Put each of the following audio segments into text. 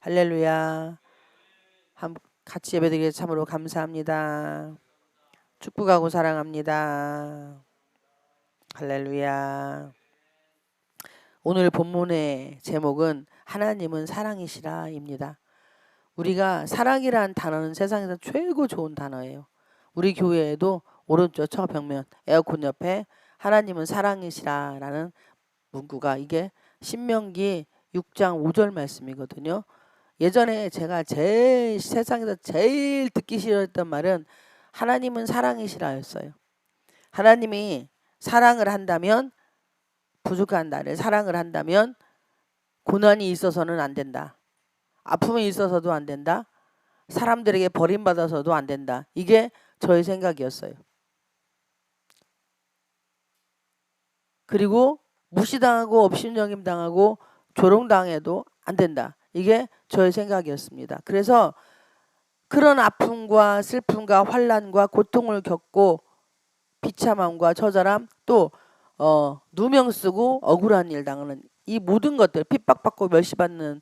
할렐루야. 같이 예배드리게 참으로 감사합니다. 축복하고 사랑합니다. 할렐루야. 오늘 본문의 제목은 하나님은 사랑이시라입니다. 우리가 사랑이라는 단어는 세상에서 최고 좋은 단어예요. 우리 교회에도 오른쪽 벽면 에어컨 옆에 하나님은 사랑이시라라는 문구가, 이게 신명기 6장 5절 말씀이거든요. 예전에 제가 세상에서 제일 듣기 싫었던 말은 하나님은 사랑이시라였어요. 하나님이 사랑을 한다면, 부족한 나를 사랑을 한다면 고난이 있어서는 안 된다. 아픔이 있어서도 안 된다. 사람들에게 버림받아서도 안 된다. 이게 저의 생각이었어요. 그리고 무시당하고 업신여김 당하고 조롱당해도 안 된다. 이게 저의 생각이었습니다. 그래서 그런 아픔과 슬픔과 환난과 고통을 겪고 비참함과 처절함, 또 누명 쓰고 억울한 일 당하는 이 모든 것들, 핍박받고 멸시받는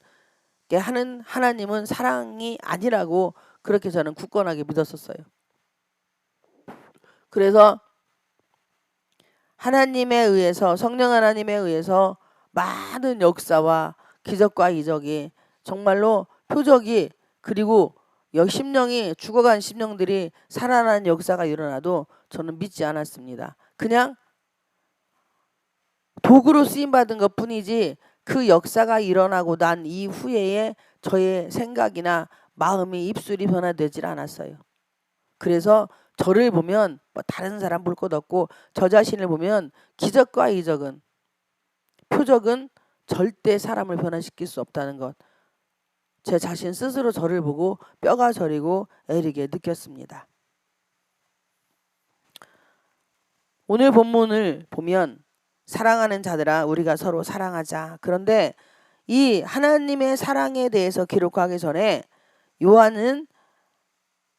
게 하는 하나님은 사랑이 아니라고, 그렇게 저는 굳건하게 믿었었어요. 그래서 하나님에 의해서, 성령 하나님에 의해서 많은 역사와 기적과 이적이, 정말로 표적이, 그리고 심령이 죽어간 심령들이 살아나는 역사가 일어나도 저는 믿지 않았습니다. 그냥 도구로 쓰임받은 것 뿐이지 그 역사가 일어나고 난 이후에 저의 생각이나 마음이, 입술이 변화되질 않았어요. 그래서 저를 보면 다른 사람 볼 것 없고, 저 자신을 보면 기적과 이적은, 표적은 절대 사람을 변화시킬 수 없다는 것, 제 자신 스스로 저를 보고 뼈가 저리고 애리게 느꼈습니다. 오늘 본문을 보면 사랑하는 자들아 우리가 서로 사랑하자. 그런데 이 하나님의 사랑에 대해서 기록하기 전에 요한은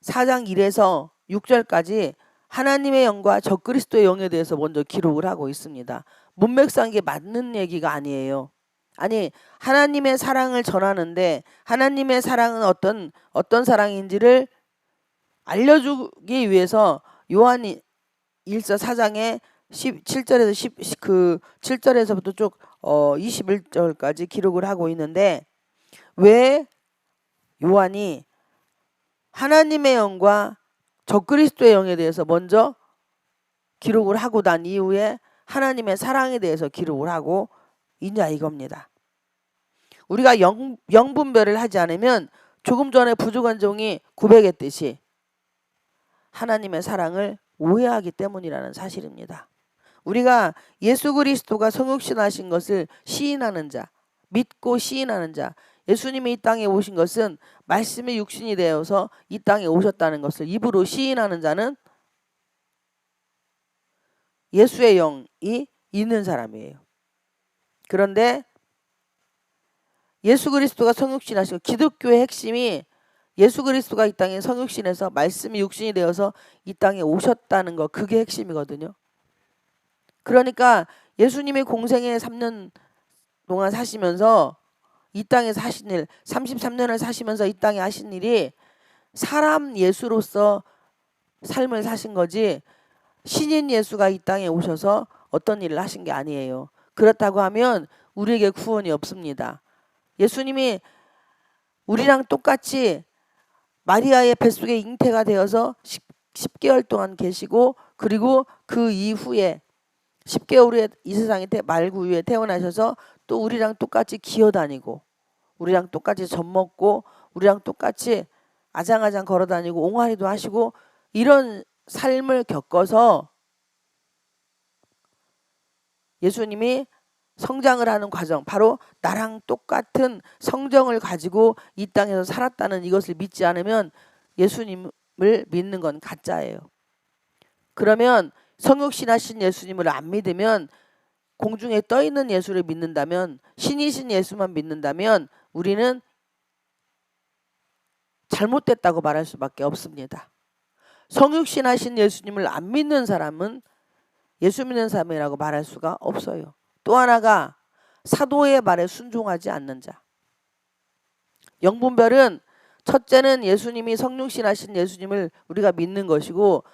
4장 1에서 6절까지 하나님의 영과 적그리스도의 영에 대해서 먼저 기록을 하고 있습니다. 문맥상에 맞는 얘기가 아니에요. 아니, 하나님의 사랑을 전하는데 하나님의 사랑은 어떤 사랑인지를 알려주기 위해서 요한이 1서 4장에 17절에서 7절에서부터 쭉 21절까지 기록을 하고 있는데, 왜 요한이 하나님의 영과 적그리스도의 영에 대해서 먼저 기록을 하고 난 이후에 하나님의 사랑에 대해서 기록을 하고 있냐 이겁니다. 우리가 영분별을 하지 않으면 조금 전에 부족한 종이 고백했듯이 하나님의 사랑을 오해하기 때문이라는 사실입니다. 우리가 예수 그리스도가 성육신하신 것을 시인하는 자, 믿고 시인하는 자, 예수님이 이 땅에 오신 것은 말씀의 육신이 되어서 이 땅에 오셨다는 것을 입으로 시인하는 자는 예수의 영이 있는 사람이에요. 그런데 예수 그리스도가 성육신하시고, 기독교의 핵심이 예수 그리스도가 이 땅에 성육신해서 말씀이 육신이 되어서 이 땅에 오셨다는 거, 그게 핵심이거든요. 그러니까 예수님이 공생애 3년 동안 사시면서 이 땅에서 하신 일, 33년을 사시면서 이 땅에 하신 일이 사람 예수로서 삶을 사신 거지, 신인 예수가 이 땅에 오셔서 어떤 일을 하신 게 아니에요. 그렇다고 하면 우리에게 구원이 없습니다. 예수님이 우리랑 똑같이 마리아의 뱃속에 잉태가 되어서 10개월 동안 계시고, 그리고 그 이후에 10개월 후에 이 세상에 말구 위에 태어나셔서 또 우리랑 똑같이 기어다니고, 우리랑 똑같이 젖 먹고, 우리랑 똑같이 아장아장 걸어다니고 옹알이도 하시고, 이런 삶을 겪어서 예수님이 성장을 하는 과정, 바로 나랑 똑같은 성정을 가지고 이 땅에서 살았다는 이것을 믿지 않으면 예수님을 믿는 건 가짜예요. 그러면 성육신하신 예수님을 안 믿으면, 공중에 떠있는 예수를 믿는다면, 신이신 예수만 믿는다면 우리는 잘못됐다고 말할 수밖에 없습니다. 성육신하신 예수님을 안 믿는 사람은 예수 믿는 사람이라고 말할 수가 없어요. 또 하나가 사도의 말에 순종하지 않는 자. 영분별은 첫째는 예수님이 성육신하신 예수님을 우리가 믿는 것이고,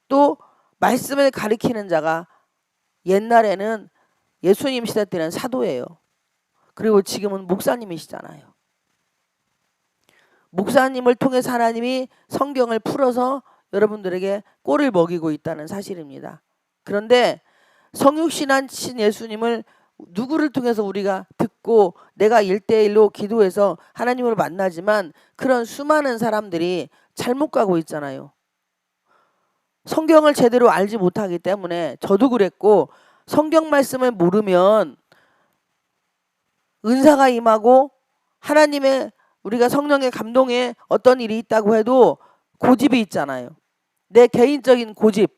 또 말씀을 가리키는 자가 옛날에는 예수님 시대 때는 사도예요. 그리고 지금은 목사님이시잖아요. 목사님을 통해서 하나님이 성경을 풀어서 여러분들에게 꼴을 먹이고 있다는 사실입니다. 그런데 성육신하신 예수님을 누구를 통해서 우리가 듣고 내가 1대1로 기도해서 하나님을 만나지만 그런 수많은 사람들이 잘못 가고 있잖아요. 성경을 제대로 알지 못하기 때문에 저도 그랬고, 성경 말씀을 모르면 은사가 임하고 하나님의 우리가 성령의 감동에 어떤 일이 있다고 해도 고집이 있잖아요. 내 개인적인 고집,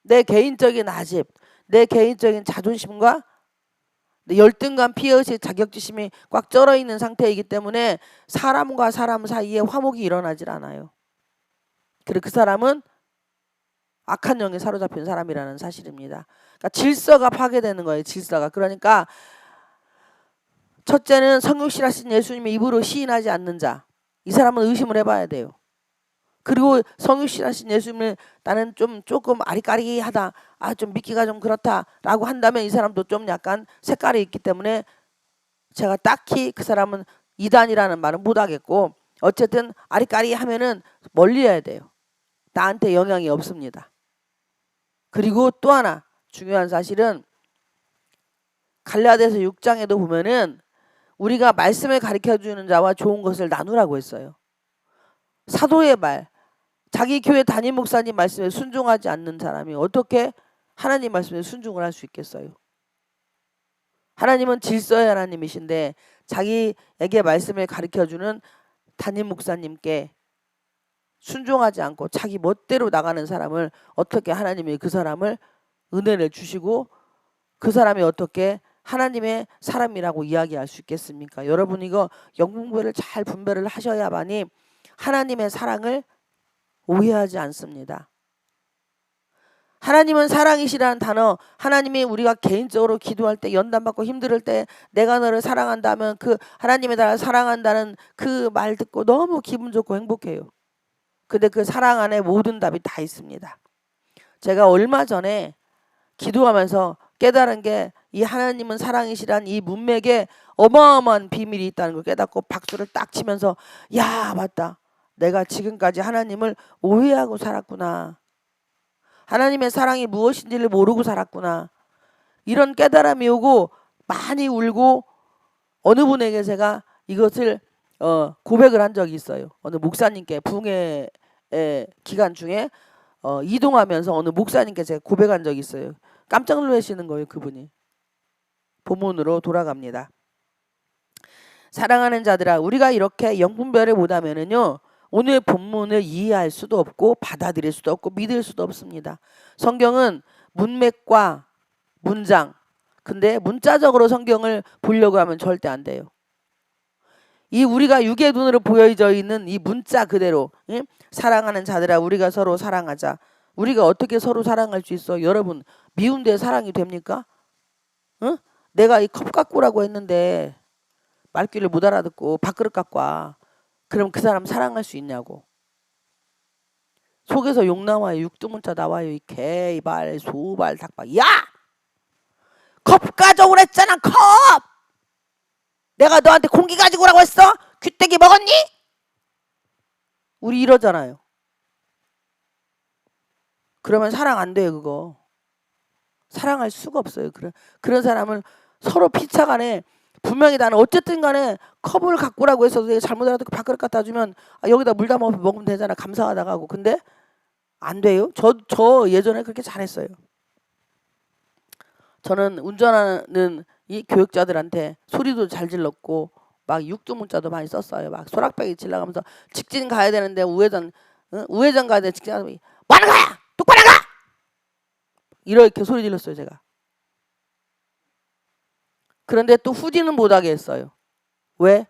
내 개인적인 아집, 내 개인적인 자존심과 열등감, 피해의식, 자격지심이 꽉 쩔어 있는 상태이기 때문에 사람과 사람 사이에 화목이 일어나질 않아요. 그리고 그 사람은 악한 영에 사로잡힌 사람이라는 사실입니다. 그러니까 질서가 파괴되는 거예요. 질서가. 그러니까 첫째는 성육신하신 예수님의 입으로 시인하지 않는 자, 이 사람은 의심을 해봐야 돼요. 그리고 성육신하신 예수님을 나는 조금 아리까리하다, 좀 믿기가 좀 그렇다라고 한다면 이 사람도 좀 약간 색깔이 있기 때문에 제가 딱히 그 사람은 이단이라는 말은 못하겠고, 어쨌든 아리까리하면은 멀리해야 돼요. 나한테 영향이 없습니다. 그리고 또 하나 중요한 사실은 갈라디아서 6장에도 보면은 우리가 말씀을 가르쳐주는 자와 좋은 것을 나누라고 했어요. 사도의 말, 자기 교회 담임 목사님 말씀에 순종하지 않는 사람이 어떻게 하나님 말씀에 순종을 할 수 있겠어요? 하나님은 질서의 하나님이신데 자기에게 말씀을 가르쳐주는 담임 목사님께 순종하지 않고 자기 멋대로 나가는 사람을 어떻게 하나님이 그 사람을 은혜를 주시고 그 사람이 어떻게 하나님의 사람이라고 이야기할 수 있겠습니까? 여러분, 이거 영분별을 잘 분별을 하셔야만이 하나님의 사랑을 오해하지 않습니다. 하나님은 사랑이시라는 단어, 하나님이 우리가 개인적으로 기도할 때, 연단받고 힘들 때 내가 너를 사랑한다면 그 하나님이 나를 사랑한다는 그 말 듣고 너무 기분 좋고 행복해요. 근데 그 사랑 안에 모든 답이 다 있습니다. 제가 얼마 전에 기도하면서 깨달은 게 이 하나님은 사랑이시란 이 문맥에 어마어마한 비밀이 있다는 걸 깨닫고 박수를 딱 치면서, 야, 맞다. 내가 지금까지 하나님을 오해하고 살았구나. 하나님의 사랑이 무엇인지를 모르고 살았구나. 이런 깨달음이 오고 많이 울고 어느 분에게 제가 이것을 고백을 한 적이 있어요. 어느 목사님께 부흥회 기간 중에 이동하면서 어느 목사님께 제가 고백한 적이 있어요. 깜짝 놀라시는 거예요. 그분이. 본문으로 돌아갑니다. 사랑하는 자들아, 우리가 이렇게 영분별을 못하면은요, 오늘 본문을 이해할 수도 없고 받아들일 수도 없고 믿을 수도 없습니다. 성경은 문맥과 문장, 근데 문자적으로 성경을 보려고 하면 절대 안 돼요. 이 우리가 육의 눈으로 보여져 있는 이 문자 그대로, 사랑하는 자들아 우리가 서로 사랑하자. 우리가 어떻게 서로 사랑할 수 있어? 여러분, 미운데 사랑이 됩니까? 응? 내가 이 컵 갖고 오라고 했는데 말귀를 못 알아듣고 밥그릇 갖고 와. 그럼 그 사람 사랑할 수 있냐고. 속에서 욕 나와요. 육두문자 나와요. 이 개, 이발, 소발, 닭발. 야! 컵 가져오랬잖아. 컵! 내가 너한테 공기 가지고 오라고 했어? 귀때기 먹었니? 우리 이러잖아요. 그러면 사랑 안 돼요. 그거. 사랑할 수가 없어요. 그런 사람은 서로 피차간에 분명히 나는 어쨌든 간에 컵을 갖고 오라고 해서 내가 잘못 알아듣고 밥그릇 갖다 주면 여기다 물 담아 먹으면 되잖아. 감사하다고 하고. 근데 안 돼요. 저 예전에 그렇게 잘했어요. 저는 운전하는 이 교육자들한테 소리도 잘 질렀고 막 육두문자도 많이 썼어요. 막 소락배기 질러가면서 직진 가야 되는데 우회전 가야 되는데 직진 가면 뭐 하는 거야? 똑바로 가! 이렇게 소리 질렀어요. 제가. 그런데 또 후진은 못하게 했어요. 왜?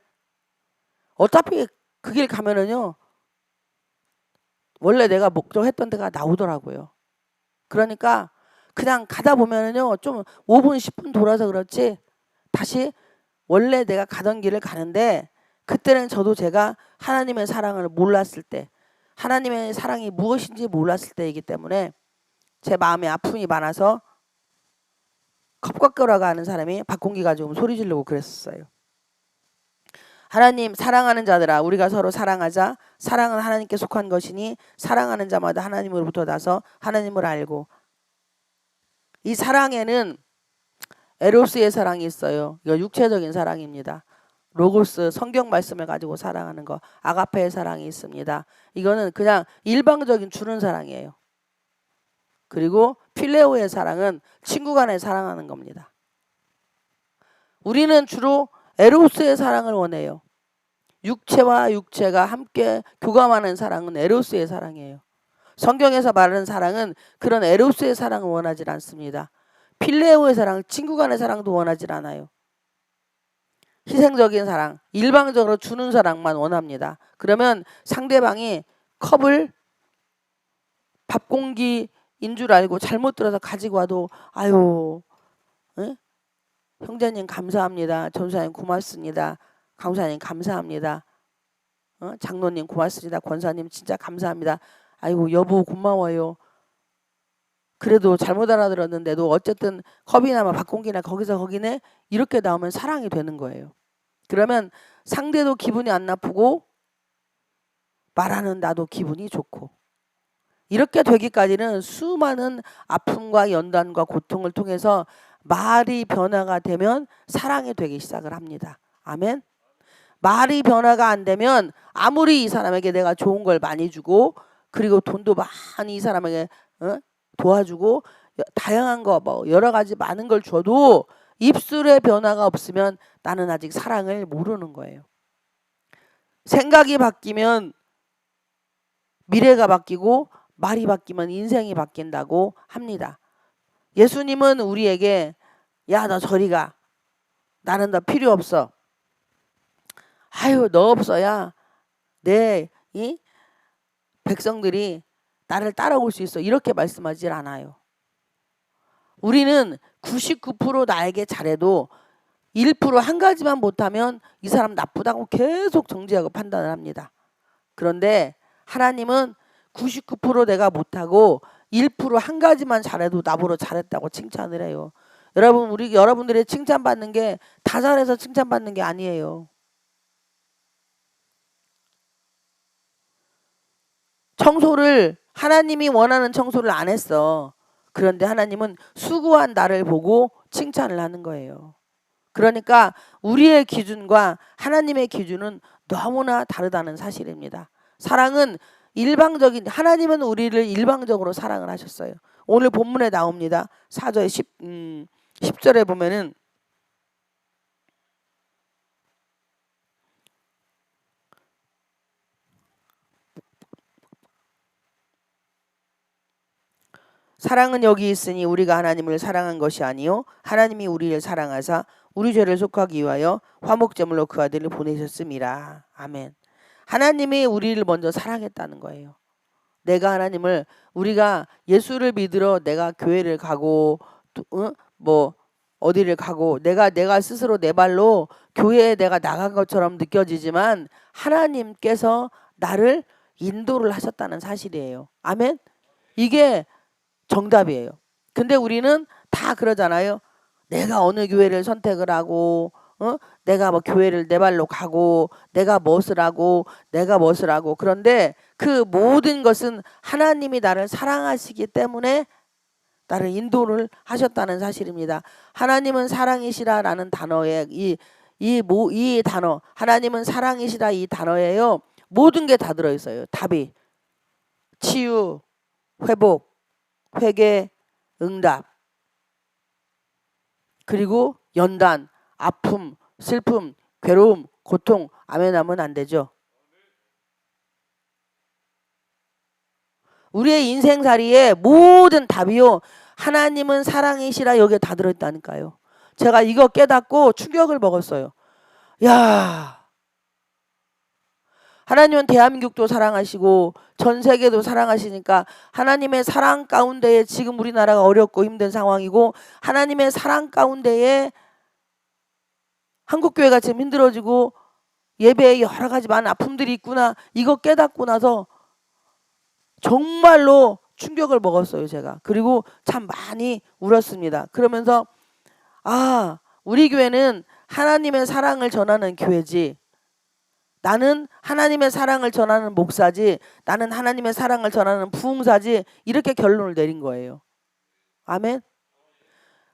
어차피 그 길 가면은요, 원래 내가 목적했던 데가 나오더라고요. 그러니까 그냥 가다 보면은요, 좀 5분 10분 돌아서 그렇지 다시 원래 내가 가던 길을 가는데 그때는 저도 제가 하나님의 사랑을 몰랐을 때, 하나님의 사랑이 무엇인지 몰랐을 때이기 때문에 제 마음에 아픔이 많아서 컵밥거라가 하는 사람이 박공기 가지고 소리 지르고 그랬었어요. 하나님 사랑하는 자들아 우리가 서로 사랑하자. 사랑은 하나님께 속한 것이니 사랑하는 자마다 하나님으로부터 나서 하나님을 알고. 이 사랑에는 에로스의 사랑이 있어요. 이거 육체적인 사랑입니다. 로고스 성경 말씀을 가지고 사랑하는 거 아가페의 사랑이 있습니다. 이거는 그냥 일방적인 주는 사랑이에요. 그리고 필레오의 사랑은 친구 간에 사랑하는 겁니다. 우리는 주로 에로스의 사랑을 원해요. 육체와 육체가 함께 교감하는 사랑은 에로스의 사랑이에요. 성경에서 말하는 사랑은 그런 에로스의 사랑을 원하지 않습니다. 필레오의 사랑, 친구 간의 사랑도 원하지 않아요. 희생적인 사랑, 일방적으로 주는 사랑만 원합니다. 그러면 상대방이 컵을 밥 공기인 줄 알고 잘못 들어서 가지고 와도 아유, 에? 형제님 감사합니다. 전사님 고맙습니다. 강사님 감사합니다. 장로님 고맙습니다. 권사님 진짜 감사합니다. 아이고 여보 고마워요. 그래도 잘못 알아들었는데도 어쨌든 컵이나 밥 공기나 거기서 거기네 이렇게 나오면 사랑이 되는 거예요. 그러면 상대도 기분이 안 나쁘고 말하는 나도 기분이 좋고 이렇게 되기까지는 수많은 아픔과 연단과 고통을 통해서 말이 변화가 되면 사랑이 되기 시작을 합니다. 아멘. 말이 변화가 안 되면 아무리 이 사람에게 내가 좋은 걸 많이 주고 그리고 돈도 많이 이 사람에게 도와주고 다양한 거 뭐 여러 가지 많은 걸 줘도 입술의 변화가 없으면 나는 아직 사랑을 모르는 거예요. 생각이 바뀌면 미래가 바뀌고 말이 바뀌면 인생이 바뀐다고 합니다. 예수님은 우리에게 야 너 저리 가. 나는 너 필요 없어. 아유 너 없어야 내 이 백성들이 나를 따라올 수 있어. 이렇게 말씀하지 않아요. 우리는 99% 나에게 잘해도 1% 한 가지만 못하면 이 사람 나쁘다고 계속 정죄하고 판단을 합니다. 그런데 하나님은 99% 내가 못하고 1% 한 가지만 잘해도 나보러 잘했다고 칭찬을 해요. 여러분 우리 여러분들의 칭찬받는 게 다 잘해서 칭찬받는 게 아니에요. 청소를 하나님이 원하는 청소를 안 했어. 그런데 하나님은 수고한 나를 보고 칭찬을 하는 거예요. 그러니까 우리의 기준과 하나님의 기준은 너무나 다르다는 사실입니다. 사랑은 일방적인 하나님은 우리를 일방적으로 사랑을 하셨어요. 오늘 본문에 나옵니다. 4절 10절에 보면은 사랑은 여기 있으니 우리가 하나님을 사랑한 것이 아니요 하나님이 우리를 사랑하사 우리 죄를 속하기 위하여 화목제물로 그 아들을 보내셨음이라. 아멘. 하나님이 우리를 먼저 사랑했다는 거예요. 내가 하나님을 우리가 예수를 믿으러 내가 교회를 가고 뭐 어디를 가고 내가 스스로 내 발로 교회에 내가 나간 것처럼 느껴지지만 하나님께서 나를 인도를 하셨다는 사실이에요. 아멘. 이게 정답이에요. 근데 우리는 다 그러잖아요. 내가 어느 교회를 선택을 하고 내가 뭐 교회를 내 발로 가고 내가 무엇을 하고 그런데 그 모든 것은 하나님이 나를 사랑하시기 때문에 나를 인도를 하셨다는 사실입니다. 하나님은 사랑이시라라는 단어에 이 단어 하나님은 사랑이시라 이 단어에요. 모든 게 다 들어있어요. 답이 치유, 회복, 회개, 응답 그리고 연단, 아픔, 슬픔, 괴로움, 고통 아멘 하면 안 되죠. 우리의 인생살이에 모든 답이요. 하나님은 사랑이시라 여기에 다 들어있다니까요. 제가 이거 깨닫고 충격을 먹었어요. 야, 하나님은 대한민국도 사랑하시고 전 세계도 사랑하시니까 하나님의 사랑 가운데에 지금 우리나라가 어렵고 힘든 상황이고 하나님의 사랑 가운데에 한국교회가 지금 힘들어지고 예배에 여러 가지 많은 아픔들이 있구나. 이거 깨닫고 나서 정말로 충격을 먹었어요, 제가. 그리고 참 많이 울었습니다. 그러면서 우리 교회는 하나님의 사랑을 전하는 교회지. 나는 하나님의 사랑을 전하는 목사지. 나는 하나님의 사랑을 전하는 부흥사지. 이렇게 결론을 내린 거예요. 아멘.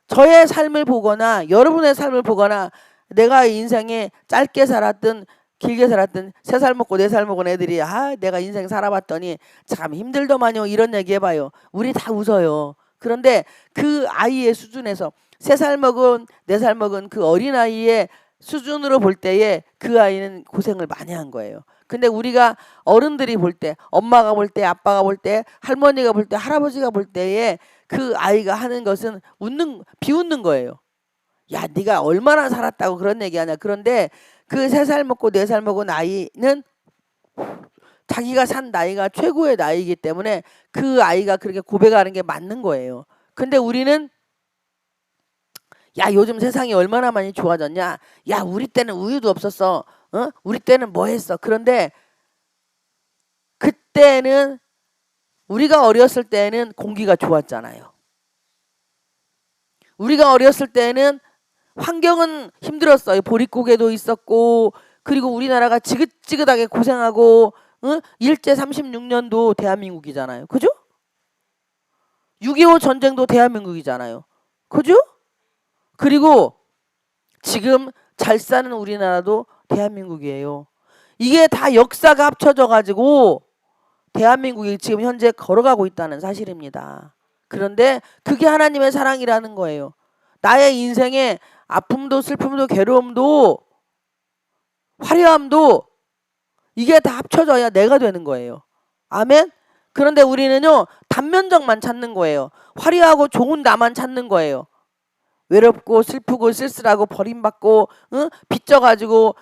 저의 삶을 보거나 여러분의 삶을 보거나 내가 인생에 짧게 살았든 길게 살았든 3살 먹고 4살 먹은 애들이 내가 인생 살아봤더니 참 힘들더만요. 이런 얘기 해봐요. 우리 다 웃어요. 그런데 그 아이의 수준에서 3살 먹은 4살 먹은 그 어린아이의 수준으로 볼 때에 그 아이는 고생을 많이 한 거예요. 근데 우리가 어른들이 볼 때, 엄마가 볼 때, 아빠가 볼 때, 할머니가 볼 때, 할아버지가 볼 때에 그 아이가 하는 것은 비웃는 거예요. 야, 네가 얼마나 살았다고 그런 얘기하냐. 그런데 그 3살 먹고 4살 먹은 아이는 자기가 산 나이가 최고의 나이이기 때문에 그 아이가 그렇게 고백하는 게 맞는 거예요. 근데 우리는 야, 요즘 세상이 얼마나 많이 좋아졌냐. 야, 우리 때는 우유도 없었어. 우리 때는 뭐 했어. 그런데 그때는 우리가 어렸을 때는 공기가 좋았잖아요. 우리가 어렸을 때는 환경은 힘들었어요. 보릿고개도 있었고, 그리고 우리나라가 지긋지긋하게 고생하고, 일제 36년도 대한민국이잖아요. 그죠? 6.25 전쟁도 대한민국이잖아요. 그죠? 그리고 지금 잘 사는 우리나라도 대한민국이에요. 이게 다 역사가 합쳐져 가지고 대한민국이 지금 현재 걸어가고 있다는 사실입니다. 그런데 그게 하나님의 사랑이라는 거예요. 나의 인생에 아픔도 슬픔도 괴로움도 화려함도 이게 다 합쳐져야 내가 되는 거예요. 아멘. 그런데 우리는요 단면적만 찾는 거예요. 화려하고 좋은 나만 찾는 거예요. 외롭고 슬프고 쓸쓸하고 버림받고 빚져가지고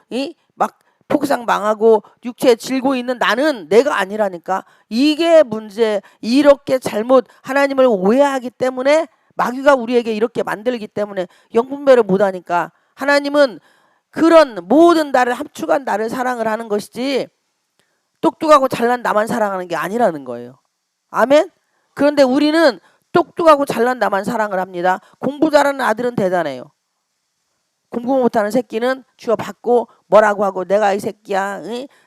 막 폭삭 망하고 육체에 질고 있는 나는 내가 아니라니까. 이게 문제. 이렇게 잘못 하나님을 오해하기 때문에 마귀가 우리에게 이렇게 만들기 때문에 영분별을 못하니까 하나님은 그런 모든 나를 합축한 나를 사랑을 하는 것이지 똑똑하고 잘난 나만 사랑하는 게 아니라는 거예요. 아멘. 그런데 우리는 똑똑하고 잘난 나만 사랑을 합니다. 공부 잘하는 아들은 대단해요. 공부 못하는 새끼는 주워받고 뭐라고 하고 내가 이 새끼야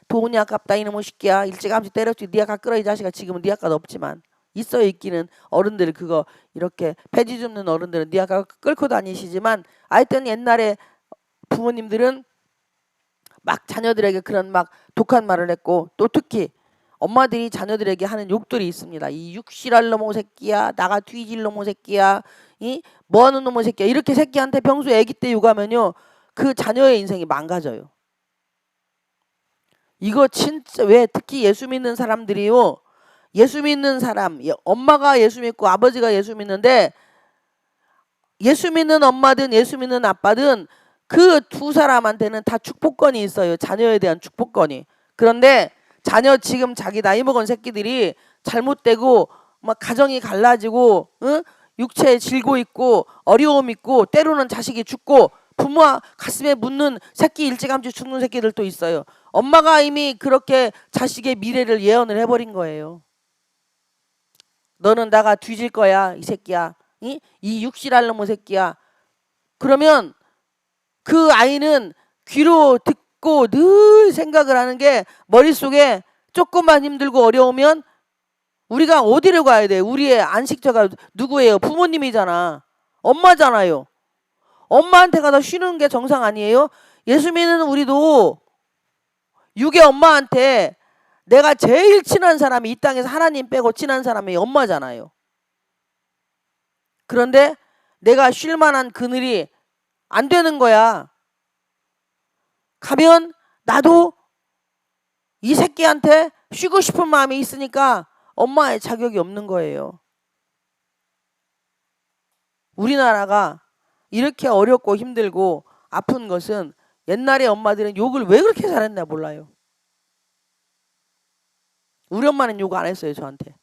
돈이 아깝다 이놈의 새끼야 일찌감치 때렸지 니 아까 끌어 이 자식아. 지금은 니 아까도 없지만 있어요. 있기는 어른들 그거 이렇게 폐지 줍는 어른들은 니 아까 끌고 다니시지만 하여튼 옛날에 부모님들은 막 자녀들에게 그런 막 독한 말을 했고 또 특히 엄마들이 자녀들에게 하는 욕들이 있습니다. 이 육실할 놈의 새끼야. 나가 뒤질 놈의 새끼야. 뭐하는 놈의 새끼야. 이렇게 새끼한테 평소에 아기 때 욕하면요. 그 자녀의 인생이 망가져요. 이거 진짜 왜 특히 예수 믿는 사람들이요. 예수 믿는 사람. 엄마가 예수 믿고 아버지가 예수 믿는데 예수 믿는 엄마든 예수 믿는 아빠든 그 두 사람한테는 다 축복권이 있어요. 자녀에 대한 축복권이. 그런데 자녀 지금 자기 나이 먹은 새끼들이 잘못되고 막 가정이 갈라지고 육체에 질고 있고 어려움 있고 때로는 자식이 죽고 부모 가슴에 묻는 새끼 일찌감치 죽는 새끼들도 있어요. 엄마가 이미 그렇게 자식의 미래를 예언을 해버린 거예요. 너는 나가 뒤질 거야 이 새끼야. 이 육실할 놈의 새끼야. 그러면 그 아이는 귀로 듣고 늘 생각을 하는 게 머릿속에 조금만 힘들고 어려우면 우리가 어디를 가야 돼? 우리의 안식처가 누구예요? 부모님이잖아. 엄마잖아요. 엄마한테 가서 쉬는 게 정상 아니에요? 예수 믿는 우리도 육의 엄마한테 내가 제일 친한 사람이 이 땅에서 하나님 빼고 친한 사람이 엄마잖아요. 그런데 내가 쉴 만한 그늘이 안 되는 거야. 가면 나도 이 새끼한테 쉬고 싶은 마음이 있으니까 엄마의 자격이 없는 거예요. 우리나라가 이렇게 어렵고 힘들고 아픈 것은 옛날에 엄마들은 욕을 왜 그렇게 잘했나 몰라요. 우리 엄마는 욕 안 했어요, 저한테.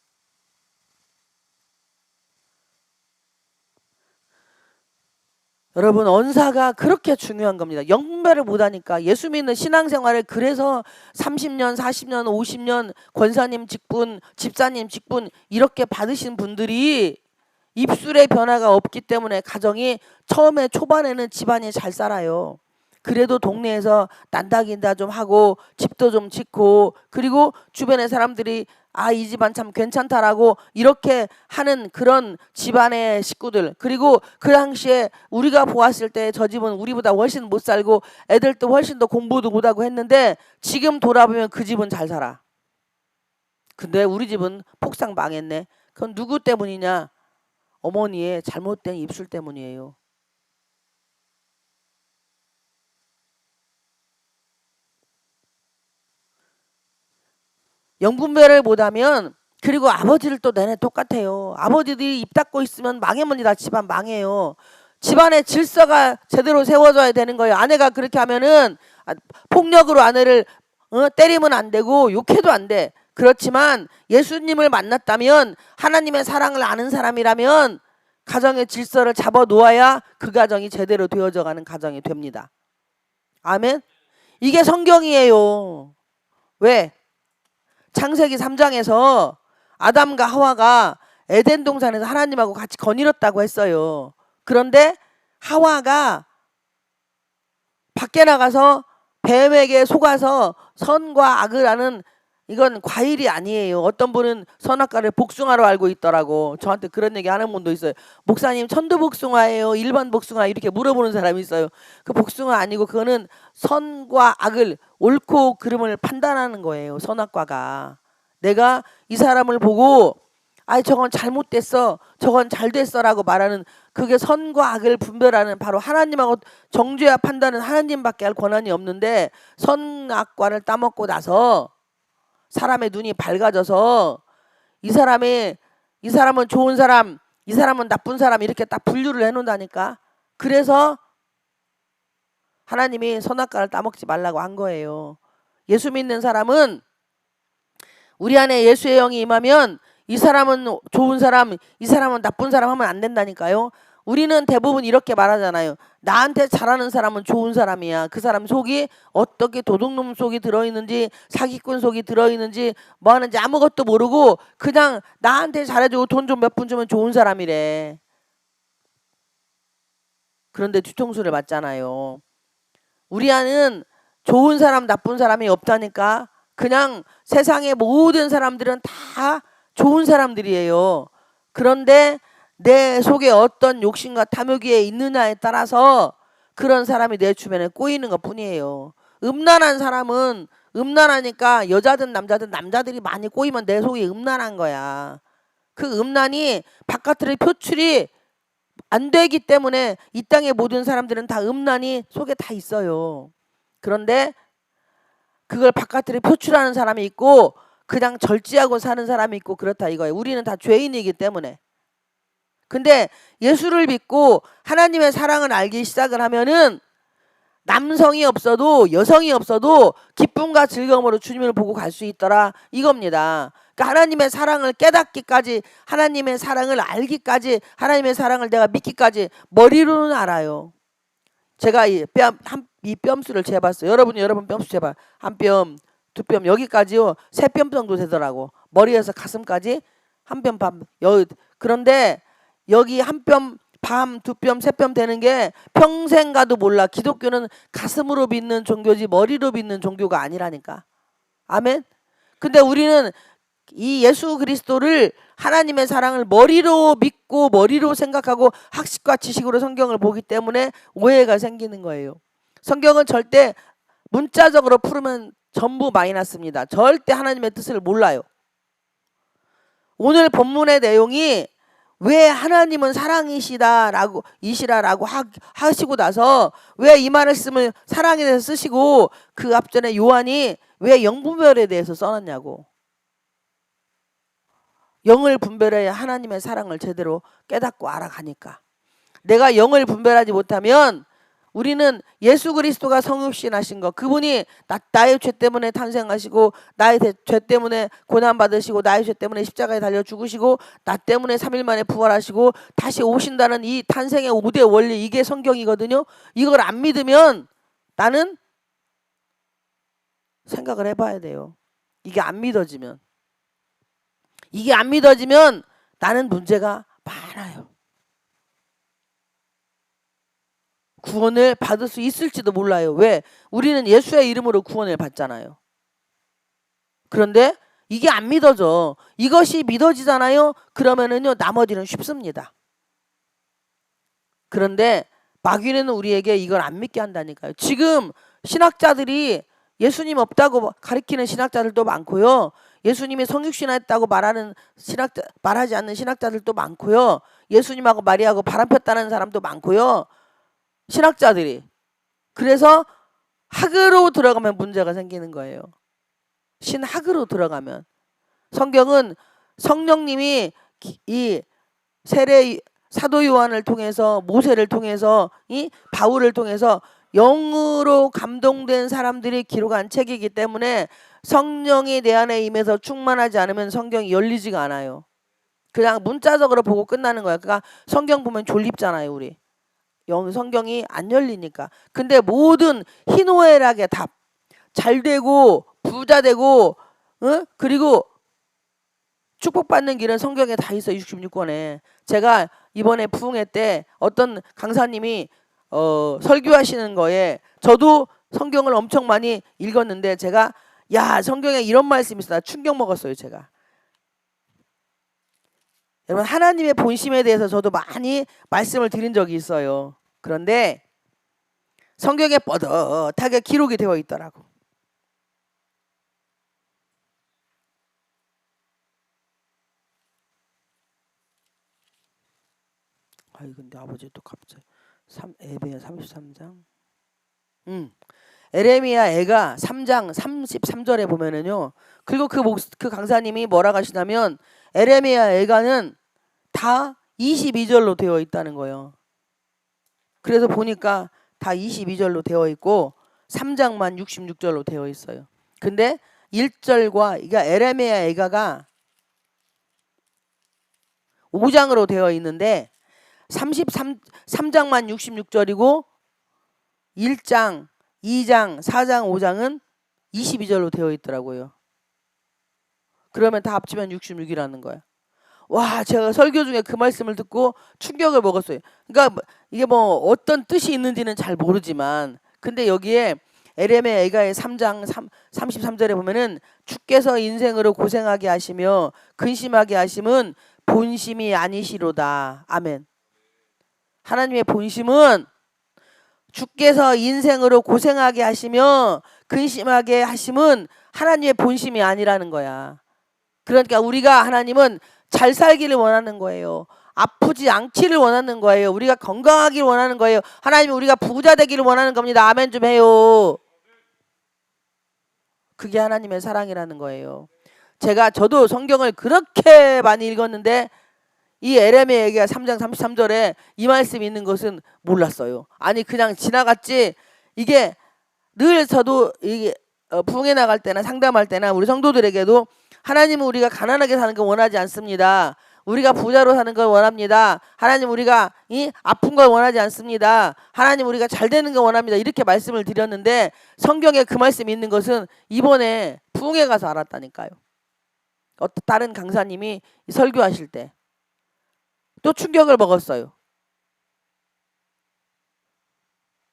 여러분 언사가 그렇게 중요한 겁니다. 영분별을 못하니까 예수 믿는 신앙생활을 그래서 30년 40년 50년 권사님 직분 집사님 직분 이렇게 받으신 분들이 입술의 변화가 없기 때문에 가정이 처음에 초반에는 집안이 잘 살아요. 그래도 동네에서 난다긴다 좀 하고 집도 좀 짓고 그리고 주변의 사람들이 아, 이 집안 참 괜찮다라고 이렇게 하는 그런 집안의 식구들. 그리고 그 당시에 우리가 보았을 때 저 집은 우리보다 훨씬 못 살고 애들도 훨씬 더 공부도 못하고 했는데 지금 돌아보면 그 집은 잘 살아. 근데 우리 집은 폭삭 망했네. 그건 누구 때문이냐? 어머니의 잘못된 입술 때문이에요. 영분별을 못하면 그리고 아버지를 또 내내 똑같아요. 아버지들이 입 닫고 있으면 망해문이다. 집안 망해요. 집안의 질서가 제대로 세워져야 되는 거예요. 아내가 그렇게 하면은 폭력으로 아내를 때리면 안 되고 욕해도 안 돼. 그렇지만 예수님을 만났다면 하나님의 사랑을 아는 사람이라면 가정의 질서를 잡아 놓아야 그 가정이 제대로 되어져 가는 가정이 됩니다. 아멘. 이게 성경이에요. 왜? 창세기 3장에서 아담과 하와가 에덴 동산에서 하나님하고 같이 거닐었다고 했어요. 그런데 하와가 밖에 나가서 뱀에게 속아서 선과 악을 아는 이건 과일이 아니에요. 어떤 분은 선악과를 복숭아로 알고 있더라고. 저한테 그런 얘기 하는 분도 있어요. 목사님 천도복숭아예요? 일반 복숭아? 이렇게 물어보는 사람이 있어요. 그 복숭아 아니고 그거는 선과 악을 옳고 그름을 판단하는 거예요. 선악과가. 내가 이 사람을 보고 아이 저건 잘못됐어 저건 잘됐어라고 말하는 그게 선과 악을 분별하는 바로 하나님하고 정죄와 판단은 하나님밖에 할 권한이 없는데 선악과를 따먹고 나서 사람의 눈이 밝아져서 이 사람은 좋은 사람 이 사람은 나쁜 사람 이렇게 딱 분류를 해놓는다니까. 그래서 하나님이 선악과를 따먹지 말라고 한 거예요. 예수 믿는 사람은 우리 안에 예수의 영이 임하면 이 사람은 좋은 사람 이 사람은 나쁜 사람 하면 안 된다니까요. 우리는 대부분 이렇게 말하잖아요. 나한테 잘하는 사람은 좋은 사람이야. 그 사람 속이 어떻게 도둑놈 속이 들어있는지 사기꾼 속이 들어있는지 뭐 하는지 아무것도 모르고 그냥 나한테 잘해주고 돈 좀 몇 푼 주면 좋은 사람이래. 그런데 뒤통수를 맞잖아요. 우리 안은 좋은 사람 나쁜 사람이 없다니까. 그냥 세상의 모든 사람들은 다 좋은 사람들이에요. 그런데 내 속에 어떤 욕심과 탐욕이 있느냐에 따라서 그런 사람이 내 주변에 꼬이는 것 뿐이에요. 음란한 사람은 음란하니까 여자든 남자든 남자들이 많이 꼬이면 내 속이 음란한 거야. 그 음란이 바깥으로 표출이 안 되기 때문에 이 땅의 모든 사람들은 다 음란이 속에 다 있어요. 그런데 그걸 바깥으로 표출하는 사람이 있고 그냥 절제하고 사는 사람이 있고 그렇다 이거예요. 우리는 다 죄인이기 때문에. 근데 예수를 믿고 하나님의 사랑을 알기 시작을 하면은 남성이 없어도 여성이 없어도 기쁨과 즐거움으로 주님을 보고 갈 수 있더라 이겁니다. 그러니까 하나님의 사랑을 깨닫기까지 하나님의 사랑을 알기까지 하나님의 사랑을 내가 믿기까지 머리로는 알아요. 제가 이 뼘수를 재봤어요. 여러분 뼘수 재봐. 한 뼘, 두 뼘 여기까지요. 세 뼘 정도 되더라고. 머리에서 가슴까지 한 뼘 반. 그런데 여기 한 뼘 반, 두 뼘, 세 뼘 되는 게 평생 가도 몰라. 기독교는 가슴으로 믿는 종교지 머리로 믿는 종교가 아니라니까. 아멘. 근데 우리는 이 예수 그리스도를 하나님의 사랑을 머리로 믿고 머리로 생각하고 학식과 지식으로 성경을 보기 때문에 오해가 생기는 거예요. 성경은 절대 문자적으로 풀으면 전부 마이너스입니다. 절대 하나님의 뜻을 몰라요. 오늘 본문의 내용이 왜 하나님은 사랑이시라고 하시고 나서 왜 이 말씀을 사랑에 대해서 쓰시고 그 앞전에 요한이 왜 영분별에 대해서 써놨냐고. 영을 분별해야 하나님의 사랑을 제대로 깨닫고 알아가니까. 내가 영을 분별하지 못하면 우리는 예수 그리스도가 성육신하신 것, 그분이 나의 죄 때문에 탄생하시고 나의 죄 때문에 고난받으시고 나의 죄 때문에 십자가에 달려 죽으시고 나 때문에 3일 만에 부활하시고 다시 오신다는 이 탄생의 5대 원리, 이게 성경이거든요. 이걸 안 믿으면 나는 생각을 해봐야 돼요. 이게 안 믿어지면 나는 문제가 많아요. 구원을 받을 수 있을지도 몰라요. 왜? 우리는 예수의 이름으로 구원을 받잖아요. 그런데 이게 안 믿어져. 이것이 믿어지잖아요. 그러면은요, 나머지는 쉽습니다. 그런데 마귀는 우리에게 이걸 안 믿게 한다니까요. 지금 신학자들이 예수님 없다고 가리키는 신학자들도 많고요. 예수님이 성육신했다고 말하지 않는 신학자들도 많고요. 예수님하고 마리아하고 바람 폈다는 사람도 많고요. 신학자들이. 그래서 학으로 들어가면 문제가 생기는 거예요. 신학으로 들어가면. 성경은 성령님이 이 세례 사도 요한을 통해서, 모세를 통해서, 이 바울을 통해서 영으로 감동된 사람들이 기록한 책이기 때문에 성령이 내 안에 임해서 충만하지 않으면 성경이 열리지가 않아요. 그냥 문자적으로 보고 끝나는 거야. 그러니까 성경 보면 졸립잖아요, 우리. 성경이 안 열리니까. 근데 모든 희노애락의 답, 잘 되고 부자 되고 그리고 축복받는 길은 성경에 다 있어. 66권에. 제가 이번에 부흥회 때 어떤 강사님이 설교하시는 거에 저도 성경을 엄청 많이 읽었는데 제가 야, 성경에 이런 말씀이 있어. 나 충격 먹었어요, 제가. 여러분, 하나님의 본심에 대해서 저도 많이 말씀을 드린 적이 있어요. 그런데 성경에 뻣뻣하게 기록이 되어 있더라고. 아이, 근데 아버지 또 갑자기 에레미야 33장. 에레미야 애가 3장 33절에 보면은요. 그리고 그 강사님이 뭐라고 하시냐면 에레미야 애가는 다 22절로 되어 있다는 거예요. 그래서 보니까 다 22절로 되어 있고 3장만 66절로 되어 있어요. 근데 1절과 그러니까 에레미야 애가가 5장으로 되어 있는데 3장만 66절이고 1장, 2장, 4장, 5장은 22절로 되어 있더라고요. 그러면 다 합치면 66이라는 거야. 와, 제가 설교 중에 그 말씀을 듣고 충격을 먹었어요. 그러니까 이게 뭐 어떤 뜻이 있는지는 잘 모르지만 근데 여기에 에레미야 애가의 3장 33절에 보면은 주께서 인생으로 고생하게 하시며 근심하게 하심은 본심이 아니시로다. 아멘. 하나님의 본심은 주께서 인생으로 고생하게 하시며 근심하게 하심은 하나님의 본심이 아니라는 거야. 그러니까 우리가 하나님은 잘 살기를 원하는 거예요. 아프지 않기를 원하는 거예요. 우리가 건강하기를 원하는 거예요. 하나님은 우리가 부자 되기를 원하는 겁니다. 아멘 좀 해요. 그게 하나님의 사랑이라는 거예요. 저도 성경을 그렇게 많이 읽었는데 이 에레미야 얘기가 3장 33절에 이 말씀이 있는 것은 몰랐어요. 아니 그냥 지나갔지. 이게 늘 저도 이게 부흥회 나갈 때나 상담할 때나 우리 성도들에게도 하나님은 우리가 가난하게 사는 걸 원하지 않습니다. 우리가 부자로 사는 걸 원합니다. 하나님 우리가 아픈 걸 원하지 않습니다. 하나님 우리가 잘 되는 걸 원합니다. 이렇게 말씀을 드렸는데 성경에 그 말씀이 있는 것은 이번에 부흥회 가서 알았다니까요. 다른 강사님이 설교하실 때 또 충격을 먹었어요.